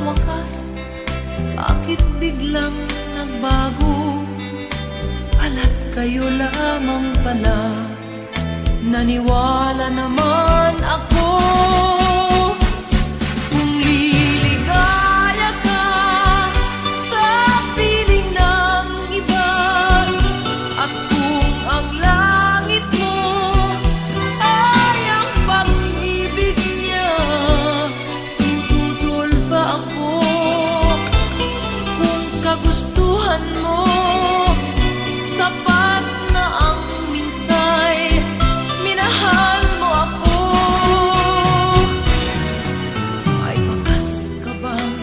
wakas, bakit biglang nagbago? Pala't kayo lamang pala, naniwala naman ako. Kung liligaya ka sa piling ng iba, at kung ang langit mo ay ang pag-ibig niya, tututol ba ako? Kung kagustuhan